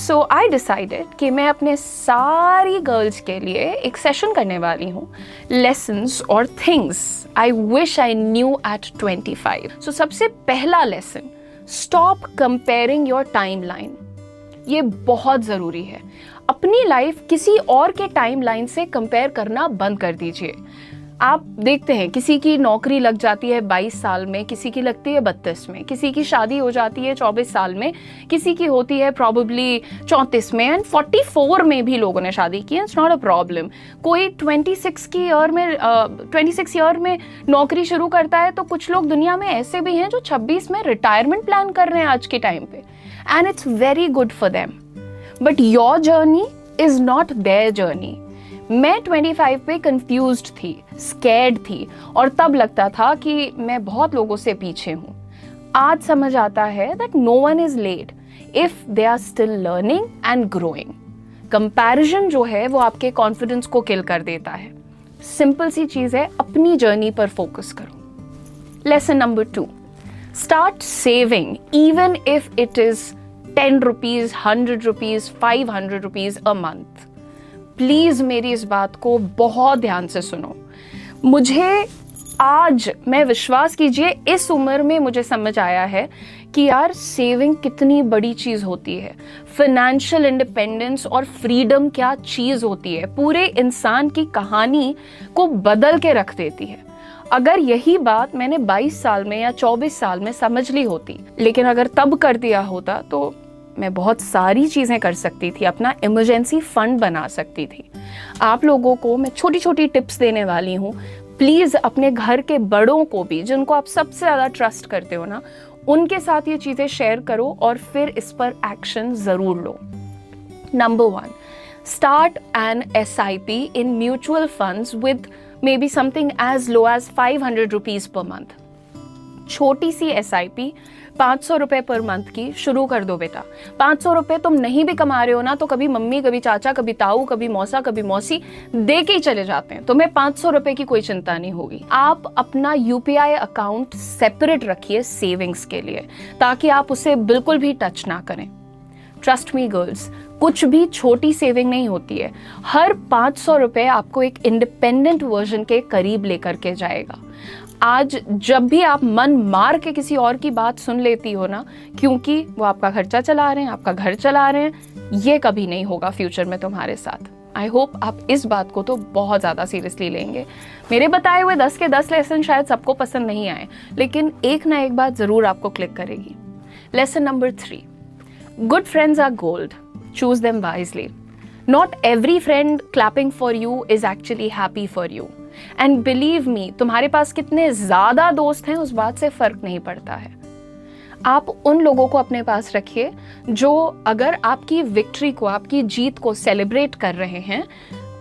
So I decided कि मैं अपने सारी गर्ल्स के लिए एक सेशन करने वाली हूँ, लेसन्स और things I wish I knew at 25। So सबसे पहला lesson, stop comparing your timeline. ये बहुत ज़रूरी है। अपनी लाइफ किसी और के टाइम लाइन से कंपेयर करना बंद कर दीजिए। आप देखते हैं किसी की नौकरी लग जाती है 22 साल में, किसी की लगती है 32 में, किसी की शादी हो जाती है 24 साल में, किसी की होती है प्रॉबेबली 34 में, एंड 44 में भी लोगों ने शादी की। It's not a problem. कोई 26 ईयर में नौकरी शुरू करता है, तो कुछ लोग दुनिया में ऐसे भी हैं जो 26 में रिटायरमेंट प्लान कर रहे हैं आज के टाइम पे, and it's very good for them. But your journey is not their journey. मैं 25 पे कंफ्यूज्ड थी, स्कैर्ड थी, और तब लगता था कि मैं बहुत लोगों से पीछे हूँ। आज समझ आता है that no one is late if they are still learning and growing. Comparison जो है वो आपके कॉन्फिडेंस को किल कर देता है। सिंपल सी चीज है, अपनी जर्नी पर फोकस करो। Lesson number 2, start saving even if it is 10 rupees, 100 rupees, 500 rupees a month. Please मेरी इस बात को बहुत ध्यान से सुनो। मुझे आज, मैं विश्वास कीजिए, इस उम्र में मुझे समझ आया है कि यार सेविंग कितनी बड़ी चीज होती है। फाइनेंशियल इंडिपेंडेंस और फ्रीडम क्या चीज होती है, पूरे इंसान की कहानी को बदल के रख देती है। अगर यही बात मैंने 22 साल में या 24 साल में समझ ली होती, लेकिन अगर तब कर दिया होता, तो मैं बहुत सारी चीज़ें कर सकती थी, अपना इमरजेंसी फंड बना सकती थी। आप लोगों को मैं छोटी छोटी टिप्स देने वाली हूँ। प्लीज़ अपने घर के बड़ों को भी, जिनको आप सबसे ज़्यादा ट्रस्ट करते हो ना, उनके साथ ये चीज़ें शेयर करो और फिर इस पर एक्शन ज़रूर लो। नंबर 1, स्टार्ट एन SIP इन mutual funds with maybe something as low as 500 rupees per month। छोटी सी SIP 500 रुपए पर मंथ की शुरू कर दो बेटा। 500 रुपए तुम नहीं भी कमा रहे हो ना, तो कभी मम्मी, कभी चाचा, कभी ताऊ, कभी मौसा, कभी मौसी दे के ही चले जाते हैं। तुम्हें 500 रुपए की कोई चिंता नहीं होगी। आप अपना UPI अकाउंट सेपरेट रखिए सेविंग्स के लिए, ताकि आप उसे बिल्कुल भी टच ना करें। ट्रस्ट मी गर्ल्स, कुछ भी छोटी सेविंग नहीं होती है। हर 500 रुपए आपको एक इंडिपेंडेंट वर्जन के करीब लेकर के जाएगा। आज जब भी आप मन मार के किसी और की बात सुन लेती हो ना, क्योंकि वो आपका खर्चा चला रहे हैं, आपका घर चला रहे हैं, ये कभी नहीं होगा फ्यूचर में तुम्हारे साथ। आई होप आप इस बात को तो बहुत ज़्यादा सीरियसली लेंगे। मेरे बताए हुए 10 के 10 लेसन शायद सबको पसंद नहीं आए, लेकिन एक ना एक बात ज़रूर आपको क्लिक करेगी। Lesson number 3, good friends are gold. Choose them wisely. Not every friend clapping for you is actually happy for you. And believe me, तुम्हारे पास कितने ज़्यादा दोस्त हैं उस बात से फ़र्क नहीं पड़ता है। आप उन लोगों को अपने पास रखिए जो अगर आपकी विक्ट्री को, आपकी जीत को सेलिब्रेट कर रहे हैं,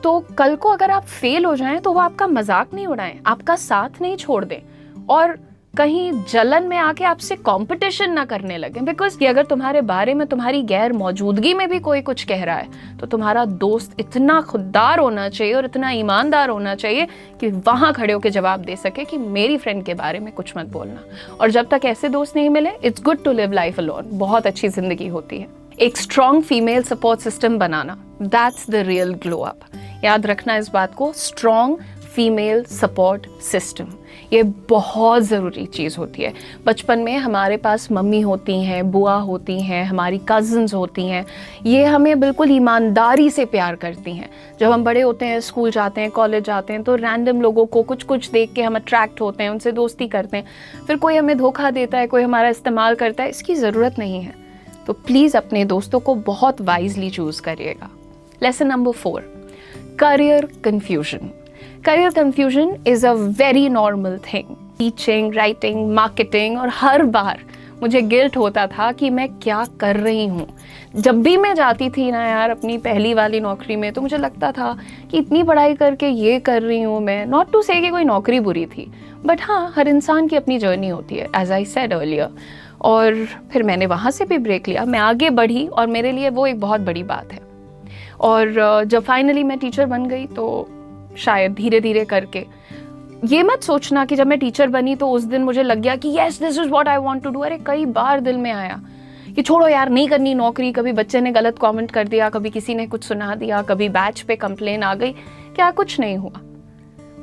तो कल को अगर आप फेल हो जाएं तो वो आपका मजाक नहीं उड़ाएं, आपका साथ नहीं छोड़ दें, और कहीं जलन में आके आपसे कंपटीशन ना करने लगे। बिकॉज कि अगर तुम्हारे बारे में तुम्हारी गैर मौजूदगी में भी कोई कुछ कह रहा है, तो तुम्हारा दोस्त इतना खुददार होना चाहिए और इतना ईमानदार होना चाहिए कि वहां खड़े होकर जवाब दे सके कि मेरी फ्रेंड के बारे में कुछ मत बोलना। और जब तक ऐसे दोस्त नहीं मिले, it's good to live life alone. बहुत अच्छी जिंदगी होती है। एक स्ट्रॉन्ग फीमेल सपोर्ट सिस्टम बनाना, that's the real glow up. याद रखना इस बात को, स्ट्रॉन्ग फीमेल सपोर्ट सिस्टम, ये बहुत ज़रूरी चीज़ होती है। बचपन में हमारे पास मम्मी होती हैं, बुआ होती हैं, हमारी कज़न्स होती हैं, ये हमें बिल्कुल ईमानदारी से प्यार करती हैं। जब हम बड़े होते हैं, स्कूल जाते हैं, कॉलेज जाते हैं, तो रैंडम लोगों को कुछ देख के हम अट्रैक्ट होते हैं, उनसे दोस्ती करते हैं। फिर कोई हमें धोखा देता है, कोई हमारा इस्तेमाल करता है, इसकी ज़रूरत नहीं है। तो प्लीज़ अपने दोस्तों को बहुत वाइजली चूज़ करिएगा। Lesson number 4, career confusion. Career confusion is a very normal thing. Teaching, writing, marketing, और हर बार मुझे गिल्ट होता था कि मैं क्या कर रही हूँ। जब भी मैं जाती थी ना यार अपनी पहली वाली नौकरी में, तो मुझे लगता था कि इतनी पढ़ाई करके ये कर रही हूँ मैं। नॉट टू से कि कोई नौकरी बुरी थी, बट हाँ, हर इंसान की अपनी जर्नी होती है, एज आई सेड अर्लियर। और फिर मैंने वहाँ से भी ब्रेक लिया, मैं आगे बढ़ी, और मेरे लिए वो एक बहुत बड़ी बात है। और जब फाइनली मैं टीचर बन गई, तो शायद धीरे धीरे करके, ये मत सोचना कि जब मैं टीचर बनी तो उस दिन मुझे लग गया कि yes this is what I want to do. अरे कई बार दिल में आया कि छोड़ो यार नहीं करनी नौकरी, कभी बच्चे ने गलत कमेंट कर दिया, कभी किसी ने कुछ सुना दिया, कभी बैच पे कंप्लेन आ गई, क्या कुछ नहीं हुआ।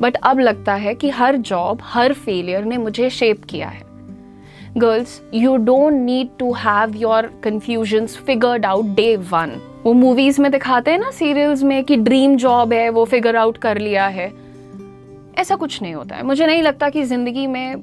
बट अब लगता है कि हर जॉब, हर फेलियर ने मुझे शेप किया है। Girls, you don't need to have your confusions figured out day one. वो मूवीज में दिखाते हैं ना, सीरियल्स में, कि ड्रीम जॉब है वो फिगर आउट कर लिया है। ऐसा कुछ नहीं होता है। मुझे नहीं लगता कि जिंदगी में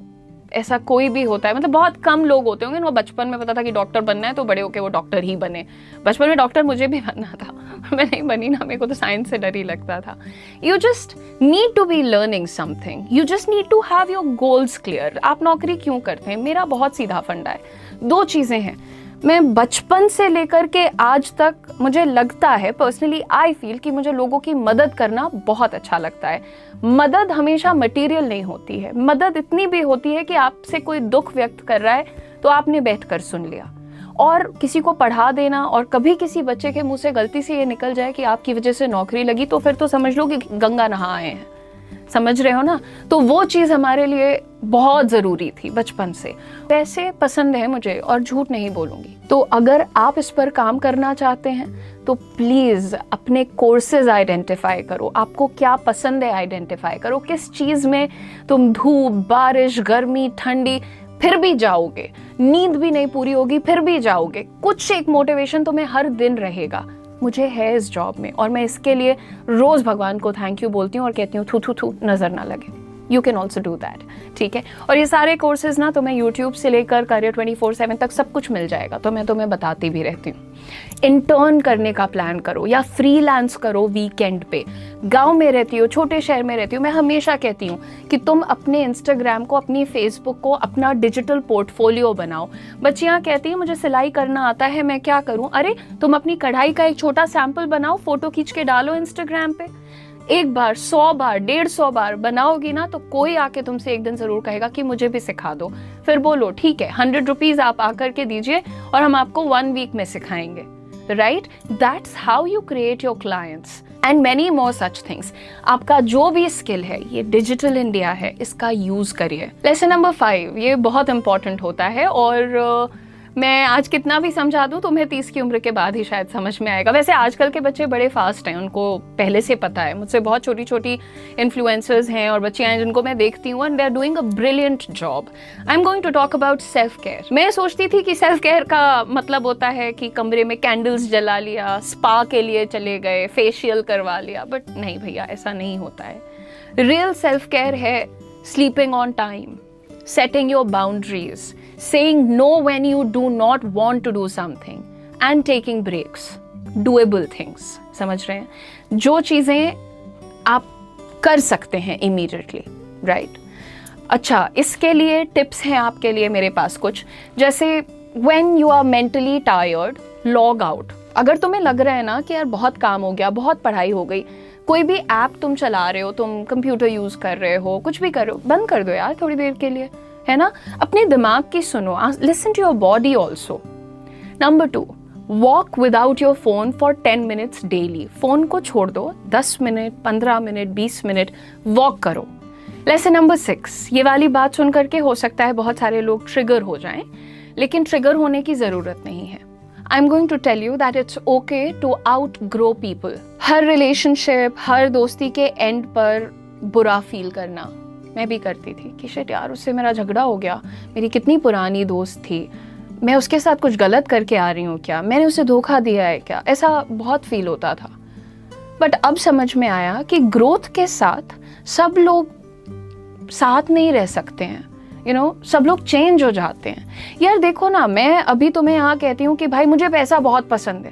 ऐसा कोई भी होता है। मतलब बहुत कम लोग होते होंगे, वो बचपन में पता था कि डॉक्टर बनना है तो बड़े होके वो डॉक्टर ही बने। बचपन में डॉक्टर मुझे भी बनना था, मैं नहीं बनी ना, मेरे को तो साइंस से डर ही लगता था। You just need to be learning something, you just need to have your goals clear. आप नौकरी क्यों करते हैं? मेरा बहुत सीधा फंडा है, दो चीज़ें हैं। मैं बचपन से लेकर के आज तक, मुझे लगता है पर्सनली, आई फील कि मुझे लोगों की मदद करना बहुत अच्छा लगता है। मदद हमेशा मटेरियल नहीं होती है, मदद इतनी भी होती है कि आपसे कोई दुख व्यक्त कर रहा है तो आपने बैठकर सुन लिया। और किसी को पढ़ा देना, और कभी किसी बच्चे के मुंह से गलती से ये निकल जाए कि आपकी वजह से नौकरी लगी, तो फिर तो समझ लो कि गंगा नहा आए हैं। समझ रहे हो ना? तो वो चीज़ हमारे लिए बहुत ज़रूरी थी बचपन से। पैसे पसंद है मुझे, और झूठ नहीं बोलूँगी। तो अगर आप इस पर काम करना चाहते हैं तो प्लीज़ अपने कोर्सेज आइडेंटिफाई करो। आपको क्या पसंद है आइडेंटिफाई करो। किस चीज़ में तुम धूप, बारिश, गर्मी, ठंडी फिर भी जाओगे, नींद भी नहीं पूरी होगी फिर भी जाओगे। कुछ एक मोटिवेशन तुम्हें हर दिन रहेगा। मुझे है इस जॉब में, और मैं इसके लिए रोज़ भगवान को थैंक यू बोलती हूँ और कहती हूँ थू थू थू नज़र ना लगे। You can also do that, ठीक है। और ये सारे कोर्सेज ना तुम्हें यूट्यूब से लेकर करियर 24/7 तक सब कुछ मिल जाएगा, तो मैं तुम्हें बताती भी रहती हूँ। इंटर्न करने का प्लान करो या फ्रीलांस करो वीकेंड पे। गांव में रहती हो, छोटे शहर में रहती हो, मैं हमेशा कहती हूँ कि तुम अपने इंस्टाग्राम को, अपनी फेसबुक को अपना डिजिटल पोर्टफोलियो बनाओ। बच्चियाँ कहती हैं मुझे सिलाई करना आता है, मैं क्या करूँ? अरे तुम अपनी कढ़ाई का एक छोटा सैंपल बनाओ, फोटो खींच के डालो इंस्टाग्राम पे। एक बार, 100 बार, 150 बार बनाओगी ना, तो कोई आके तुमसे एक दिन जरूर कहेगा कि मुझे भी सिखा दो। फिर बोलो ठीक है, 100 रुपीज आप आकर के दीजिए और हम आपको 1 वीक में सिखाएंगे। Right? That's how you create your clients and many more such things. आपका जो भी स्किल है, ये डिजिटल इंडिया है, इसका यूज करिए। लेसन नंबर 5, ये बहुत इंपॉर्टेंट होता है, और मैं आज कितना भी समझा दूं तुम्हें 30 की उम्र के बाद ही शायद समझ में आएगा। वैसे आजकल के बच्चे बड़े फास्ट हैं, उनको पहले से पता है। मुझसे बहुत छोटी छोटी इन्फ्लुएंसर्स हैं और बच्चियां हैं जिनको मैं देखती हूँ, and they are doing a brilliant job. I am going to talk about self care. मैं सोचती थी कि सेल्फ केयर का मतलब होता है कि कमरे में कैंडल्स जला लिया, स्पा के लिए चले गए, फेशियल करवा लिया, बट नहीं भैया, ऐसा नहीं होता है। रियल सेल्फ केयर है sleeping on time, setting your boundaries, saying no when you do not want to do something, and taking breaks, doable things। समझ रहे हैं? जो चीज़ें आप कर सकते हैं immediately, right? अच्छा, इसके लिए टिप्स हैं आपके लिए मेरे पास कुछ, जैसे when you are mentally tired, log out। अगर तुम्हें लग रहा है ना कि यार बहुत काम हो गया, बहुत पढ़ाई हो गई, कोई भी ऐप तुम चला रहे हो, तुम कंप्यूटर यूज कर रहे हो, कुछ भी कर रहे हो, बंद कर दो यार थोड़ी देर के लिए, है ना? अपने दिमाग की सुनो, listen to your body also. Number 2, walk without your phone for 10 minutes daily. Phone को छोड़ दो, 10 मिनट, 15 मिनट, 20 मिनट वॉक करो। लेसन नंबर 6, ये वाली बात सुन करके हो सकता है बहुत सारे लोग ट्रिगर हो जाएं, लेकिन ट्रिगर होने की जरूरत नहीं है। I'm going to tell you that it's okay to outgrow people। हर रिलेशनशिप, हर दोस्ती के एंड पर बुरा फील करना मैं भी करती थी कि शिट यार, उससे मेरा झगड़ा हो गया, मेरी कितनी पुरानी दोस्त थी, मैं उसके साथ कुछ गलत करके आ रही हूँ क्या, मैंने उसे धोखा दिया है क्या, ऐसा बहुत फील होता था। बट अब समझ में आया कि ग्रोथ के साथ सब लोग साथ नहीं रह सकते हैं, सब लोग चेंज हो जाते हैं। यार देखो ना, मैं अभी तुम्हें यहाँ कहती हूँ कि भाई मुझे पैसा बहुत पसंद है,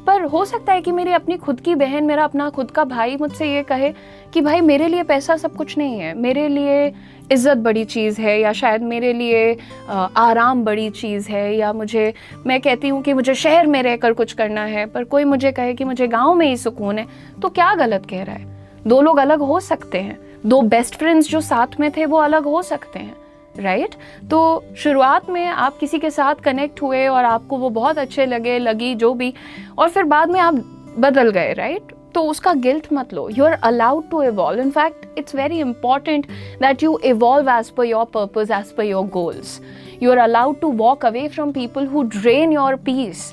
पर हो सकता है कि मेरी अपनी खुद की बहन, मेरा अपना खुद का भाई मुझसे ये कहे कि भाई मेरे लिए पैसा सब कुछ नहीं है, मेरे लिए इज्जत बड़ी चीज़ है, या शायद मेरे लिए आराम बड़ी चीज़ है, या मैं कहती हूँ कि मुझे शहर में रहकर कुछ करना है, पर कोई मुझे कहे कि मुझे गाँव में ही सुकून है, तो क्या गलत कह रहा है? दो लोग अलग हो सकते हैं, दो बेस्ट फ्रेंड्स जो साथ में थे वो अलग हो सकते हैं, राइट? तो शुरुआत में आप किसी के साथ कनेक्ट हुए और आपको वो बहुत अच्छे लगी जो भी, और फिर बाद में आप बदल गए, राइट? तो उसका गिल्ट मत लो। You are allowed to evolve. In fact it's very important that you evolve as per your purpose, as per your goals. You are allowed to walk away from people who drain your peace.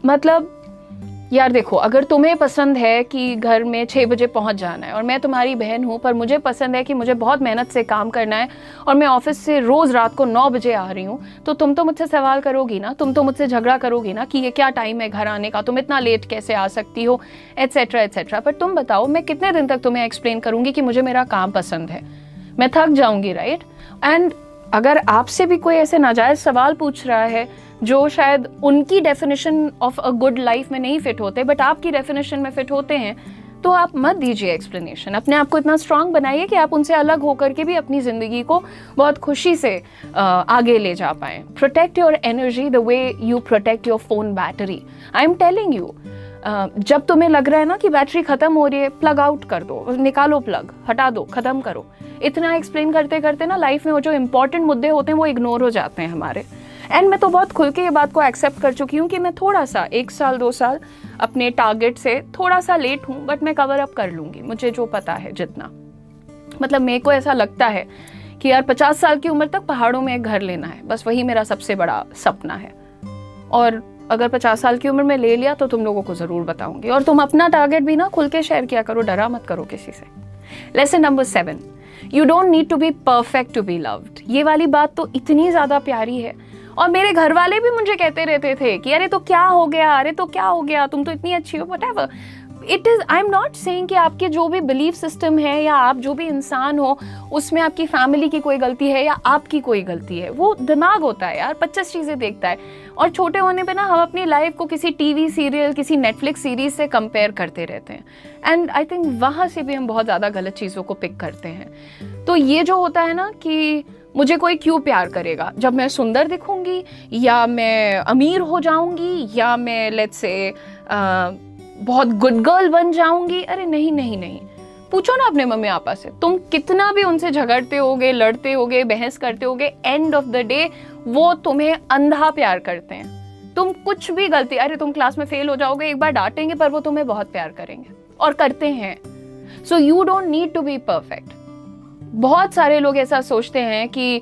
मतलब यार देखो, अगर तुम्हें पसंद है कि घर में 6 बजे पहुंच जाना है और मैं तुम्हारी बहन हूँ, पर मुझे पसंद है कि मुझे बहुत मेहनत से काम करना है और मैं ऑफिस से रोज़ रात को 9 बजे आ रही हूँ, तो तुम तो मुझसे सवाल करोगी ना, तुम तो मुझसे झगड़ा करोगी ना कि ये क्या टाइम है घर आने का, तुम इतना लेट कैसे आ सकती हो, एट्सेट्रा एट्सेट्रा। पर तुम बताओ, मैं कितने दिन तक तुम्हें एक्सप्लेन करूँगी कि मुझे मेरा काम पसंद है? मैं थक जाऊँगी, राइट? एंड अगर आपसे भी कोई ऐसे नाजायज़ सवाल पूछ रहा है जो शायद उनकी definition of a good life में नहीं फिट होते बट आपकी डेफिनेशन में फिट होते हैं, तो आप मत दीजिए एक्सप्लेनेशन। अपने आप को इतना स्ट्रांग बनाइए कि आप उनसे अलग होकर के भी अपनी ज़िंदगी को बहुत खुशी से आगे ले जा पाएँ। Protect your energy the way you protect your phone battery. I am telling you, जब तुम्हें लग रहा है ना कि बैटरी ख़त्म हो रही है, प्लग आउट कर दो, निकालो प्लग, हटा दो, ख़त्म करो। इतना एक्सप्लेन करते करते ना लाइफ में वो जो इंपॉर्टेंट मुद्दे होते हैं वो इग्नोर हो जाते हैं हमारे। एंड मैं तो बहुत खुल के ये बात को एक्सेप्ट कर चुकी हूँ कि मैं थोड़ा सा 1 साल 2 साल अपने टारगेट से थोड़ा सा लेट हूँ, बट मैं कवर अप कर लूँगी, मुझे जो पता है जितना। मतलब मेरे को ऐसा लगता है कि यार 50 साल की उम्र तक पहाड़ों में एक घर लेना है, बस वही मेरा सबसे बड़ा सपना है। और अगर 50 साल की उम्र में ले लिया तो तुम लोगों को ज़रूर बताऊंगी। और तुम अपना टारगेट भी ना खुल के शेयर किया करो, डरा मत करो किसी से। Lesson number 7, you don't need to be perfect to be loved. ये वाली बात तो इतनी ज़्यादा प्यारी है, और मेरे घर वाले भी मुझे कहते रहते थे कि अरे तो क्या हो गया, अरे तो क्या हो गया, तुम तो इतनी अच्छी हो, whatever it is. I am not saying कि आपके जो भी बिलीफ सिस्टम है या आप जो भी इंसान हो उसमें आपकी फैमिली की कोई गलती है या आपकी कोई गलती है। वो दिमाग होता है यार, 25 चीज़ें देखता है, और छोटे होने पे ना हम अपनी लाइफ को किसी टीवी सीरियल, किसी नेटफ्लिक्स सीरीज से कंपेयर करते रहते हैं। एंड आई थिंक वहाँ से भी हम बहुत ज़्यादा गलत चीज़ों को पिक करते हैं। तो ये जो होता है ना कि मुझे कोई क्यों प्यार करेगा, जब मैं सुंदर दिखूंगी या मैं अमीर हो जाऊंगी या मैं लेट्स से बहुत गुड गर्ल बन जाऊंगी। अरे नहीं नहीं नहीं, पूछो ना अपने मम्मी पापा से, तुम कितना भी उनसे झगड़ते होगे, लड़ते होगे, बहस करते होगे, एंड ऑफ द डे वो तुम्हें अंधा प्यार करते हैं। तुम कुछ भी गलती, अरे तुम क्लास में फेल हो जाओगे, एक बार डांटेंगे, पर वो तुम्हें बहुत प्यार करेंगे और करते हैं। So you don't need to be perfect. बहुत सारे लोग ऐसा सोचते हैं कि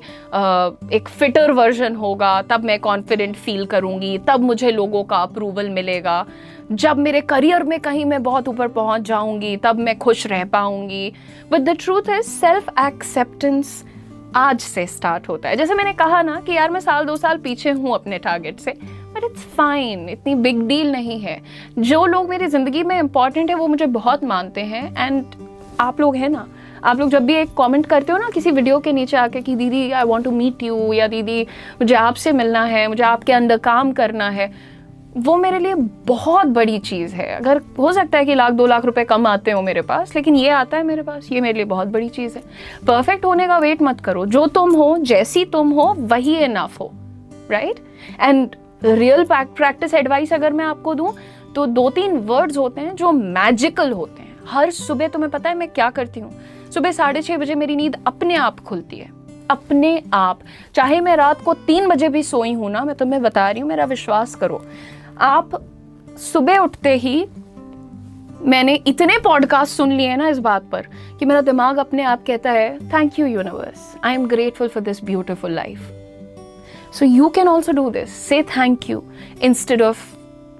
एक फिटर वर्जन होगा तब मैं कॉन्फिडेंट फील करूंगी, तब मुझे लोगों का अप्रूवल मिलेगा, जब मेरे करियर में कहीं मैं बहुत ऊपर पहुंच जाऊंगी तब मैं खुश रह पाऊंगी। But the truth is self acceptance आज से स्टार्ट होता है। जैसे मैंने कहा ना कि यार मैं 1-2 साल पीछे हूँ अपने टारगेट से, बट इट्स फाइन, इतनी बिग डील नहीं है। जो लोग मेरी जिंदगी में इंपॉर्टेंट है वो मुझे बहुत मानते हैं। एंड आप लोग हैं ना, आप लोग जब भी एक कमेंट करते हो ना किसी वीडियो के नीचे आके कि दीदी I want to meet you, या दीदी मुझे आपसे मिलना है, मुझे आपके अंदर काम करना है, वो मेरे लिए बहुत बड़ी चीज़ है। अगर हो सकता है कि 1-2 लाख रुपए कम आते हो मेरे पास, लेकिन ये आता है मेरे पास, ये मेरे लिए बहुत बड़ी चीज़ है। परफेक्ट होने का वेट मत करो, जो तुम हो, जैसी तुम हो वही इनफ हो, right? And real practice advice अगर मैं आपको दूं तो 2-3 वर्ड्स होते हैं जो मैजिकल होते हैं। हर सुबह तुम्हें पता है मैं क्या करती हूँ? सुबह 6:30 बजे मेरी नींद अपने आप खुलती है, अपने आप। चाहे मैं रात को 3 बजे भी सोई हूं ना, मैं तुम्हें बता रही हूँ, मेरा विश्वास करो। आप सुबह उठते ही, मैंने इतने पॉडकास्ट सुन लिए ना इस बात पर कि मेरा दिमाग अपने आप कहता है thank you universe, I am grateful for this beautiful life. So you can also do this, say thank you instead of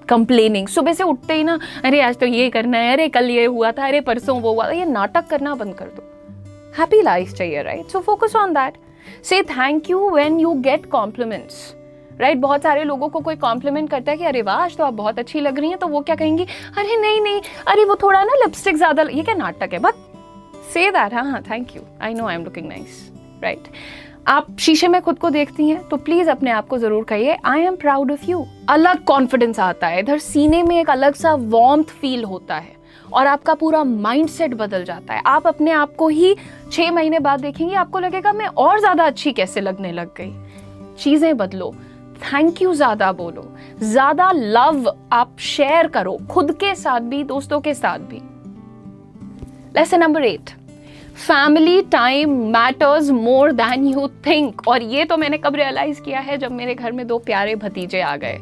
complaining. सुबह से उठते ही ना अरे आज तो ये करना है, अरे कल ये हुआ था, अरे परसों वो हुआ था, ये नाटक करना बंद कर दो। हैप्पी लाइफ चाहिए, right? So focus on that. Say thank you when you get compliments, right? बहुत सारे लोगों को कोई कॉम्प्लीमेंट करता है कि अरे वाह आज तो आप बहुत अच्छी लग रही हैं, तो वो क्या कहेंगी, अरे नहीं नहीं, अरे वो थोड़ा ना लिपस्टिक ज्यादा, ये क्या नाटक है। बट से दैट, हाँ thank you, I know I am looking nice, right? आप शीशे में खुद को देखती हैं तो प्लीज अपने आप को जरूर कहिए I am proud of you. अलग कॉन्फिडेंस आता है, इधर सीने में एक अलग सा वार्मथ फील होता है और आपका पूरा माइंडसेट बदल जाता है। आप अपने आप को ही 6 महीने बाद देखेंगे, आपको लगेगा मैं और ज्यादा अच्छी कैसे लगने लग गई। चीजें बदलो, थैंक यू ज्यादा बोलो, ज्यादा लव आप शेयर करो, खुद के साथ भी, दोस्तों के साथ भी। Lesson number 8, family time matters more than you think. और ये तो मैंने कब रियलाइज किया है, जब मेरे घर में 2 प्यारे भतीजे आ गए।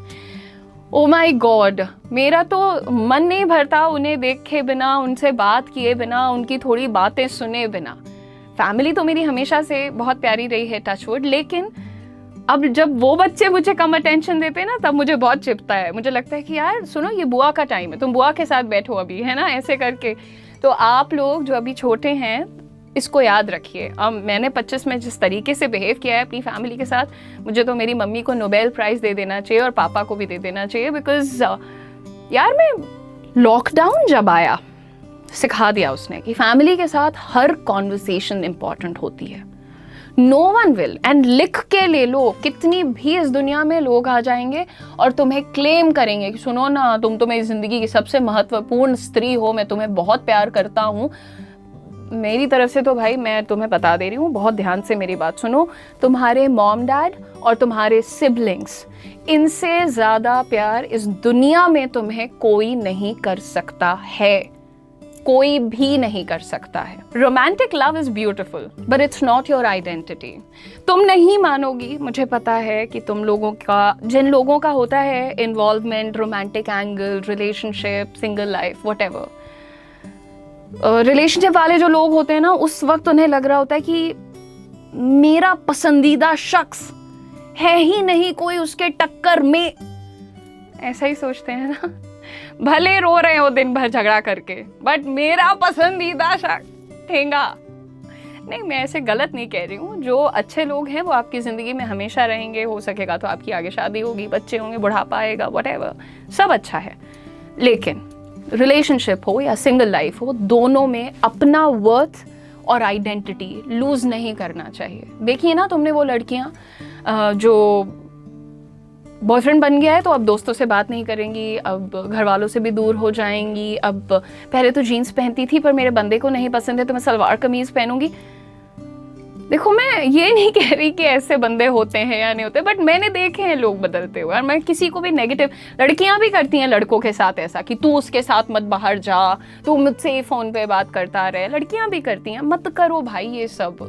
ओ माई गॉड, मेरा तो मन नहीं भरता उन्हें देखे बिना, उनसे बात किए बिना, उनकी थोड़ी बातें सुने बिना। फैमिली तो मेरी हमेशा से बहुत प्यारी रही है, टचवुड, लेकिन अब जब वो बच्चे मुझे कम अटेंशन देते हैं ना, तब मुझे बहुत चिपता है। मुझे लगता है कि यार सुनो, ये बुआ का टाइम है, तुम बुआ के साथ बैठो अभी, है ना, ऐसे करके। तो आप लोग जो अभी छोटे हैं, इसको याद रखिए। अब मैंने 25 में जिस तरीके से बिहेव किया है अपनी फैमिली के साथ, मुझे तो मेरी मम्मी को नोबेल प्राइज़ दे देना चाहिए और पापा को भी दे देना चाहिए। बिकॉज यार, मैं लॉकडाउन जब आया, सिखा दिया उसने कि फैमिली के साथ हर कॉन्वर्सेशन इंपॉर्टेंट होती है। नो वन विल, एंड लिख के ले लो, कितनी भी इस दुनिया में लोग आ जाएंगे और तुम्हें क्लेम करेंगे कि सुनो ना, तुम तो मेरी जिंदगी की सबसे महत्वपूर्ण स्त्री हो, मैं तुम्हें बहुत प्यार करता हूँ। मेरी तरफ से तो भाई मैं तुम्हें बता दे रही हूँ, बहुत ध्यान से मेरी बात सुनो, तुम्हारे मॉम डैड और तुम्हारे सिबलिंग्स, इनसे ज़्यादा प्यार इस दुनिया में तुम्हें कोई नहीं कर सकता है, कोई भी नहीं कर सकता है। Romantic love is beautiful but it's not your identity. तुम नहीं मानोगी, मुझे पता है कि तुम लोगों का, जिन लोगों का होता है involvement, romantic angle, relationship, single life, whatever, relationship वाले जो लोग होते हैं ना, उस वक्त उन्हें लग रहा होता है कि मेरा पसंदीदा शख्स है ही नहीं कोई उसके टक्कर में। ऐसा ही सोचते हैं ना, भले रो रहे हो दिन भर झगड़ा करके, बट मेरा पसंदीदा शख्स ठेंगा नहीं। मैं ऐसे गलत नहीं कह रही हूँ। जो अच्छे लोग हैं वो आपकी ज़िंदगी में हमेशा रहेंगे। हो सकेगा तो आपकी आगे शादी होगी, बच्चे होंगे, बुढ़ापा आएगा, व्हाटएवर, सब अच्छा है। लेकिन रिलेशनशिप हो या सिंगल लाइफ हो, दोनों में अपना वर्थ और आइडेंटिटी लूज नहीं करना चाहिए। देखिए ना, तुमने वो लड़कियां जो बॉयफ्रेंड बन गया है तो अब दोस्तों से बात नहीं करेंगी, अब घर वालों से भी दूर हो जाएंगी। अब पहले तो जीन्स पहनती थी पर मेरे बंदे को नहीं पसंद है तो मैं सलवार कमीज पहनूंगी। देखो, मैं ये नहीं कह रही कि ऐसे बंदे होते हैं या नहीं होते, बट मैंने देखे हैं लोग बदलते हुए। और मैं किसी को भी नेगेटिव, लड़कियां भी करती हैं लड़कों के साथ ऐसा कि तू उसके साथ मत बाहर जा, तू मुझसे फ़ोन पे बात करता रहे। लड़कियां भी करती हैं, मत करो भाई ये सब।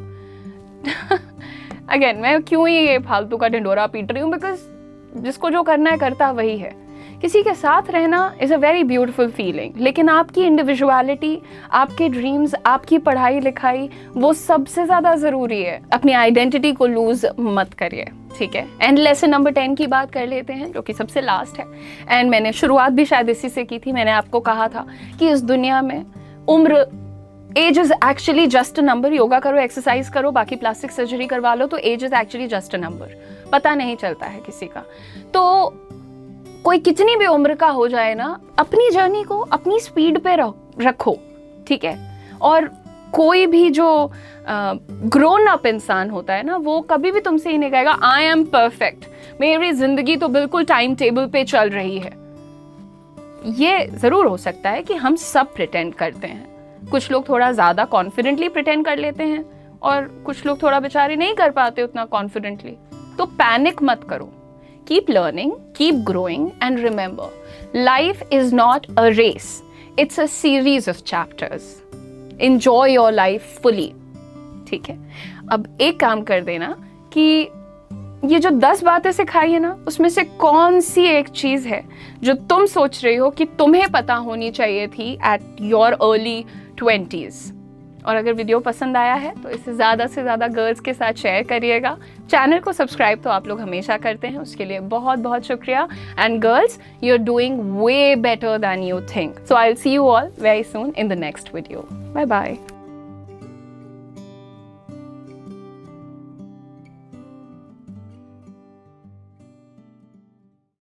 अगेन, मैं क्यों ये फालतू का ढिंडोरा पीट रही हूँ, बिकॉज जिसको जो करना है करता वही है। किसी के साथ रहना is a very beautiful feeling, लेकिन आपकी इंडिविजुअलिटी, आपके ड्रीम्स, आपकी पढ़ाई लिखाई, वो सबसे ज़्यादा ज़रूरी है। अपनी आइडेंटिटी को लूज मत करिए, ठीक है। एंड लेसन नंबर 10 की बात कर लेते हैं, जो कि सबसे लास्ट है। एंड मैंने शुरुआत भी शायद इसी से की थी। मैंने आपको कहा था कि इस दुनिया में उम्र, age is actually just a number. Yoga करो, एक्सरसाइज करो, बाकी प्लास्टिक सर्जरी करवा लो, तो age is actually just a number. पता नहीं चलता है किसी का। तो कोई कितनी भी उम्र का हो जाए ना, अपनी जर्नी को अपनी स्पीड पे रखो, ठीक है। और कोई भी जो ग्रोन अप इंसान होता है ना, वो कभी भी तुमसे ही नहीं कहेगा आई एम परफेक्ट, मेरी जिंदगी तो बिल्कुल टाइम टेबल पे चल रही है। ये ज़रूर हो सकता है कि हम सब प्रिटेंड करते हैं। कुछ लोग थोड़ा ज़्यादा कॉन्फिडेंटली प्रिटेंड कर लेते हैं और कुछ लोग थोड़ा बेचारे नहीं कर पाते उतना कॉन्फिडेंटली। तो पैनिक मत करो। Keep learning, keep growing, and remember, life is not a race. It's a series of chapters. Enjoy your life fully. ठीक है। अब एक काम कर देना कि ये जो 10 बातें सिखाई है ना, उसमें से कौन सी एक चीज़ है जो तुम सोच रही हो कि तुम्हें पता होनी चाहिए थी at your early 20s। और अगर वीडियो पसंद आया है तो इसे ज़्यादा से ज़्यादा गर्ल्स के साथ शेयर करिएगा। चैनल को सब्सक्राइब तो आप लोग हमेशा करते हैं, उसके लिए बहुत बहुत शुक्रिया। And girls, you are doing way better than you think. So I will see you all very soon in the next video. Bye bye.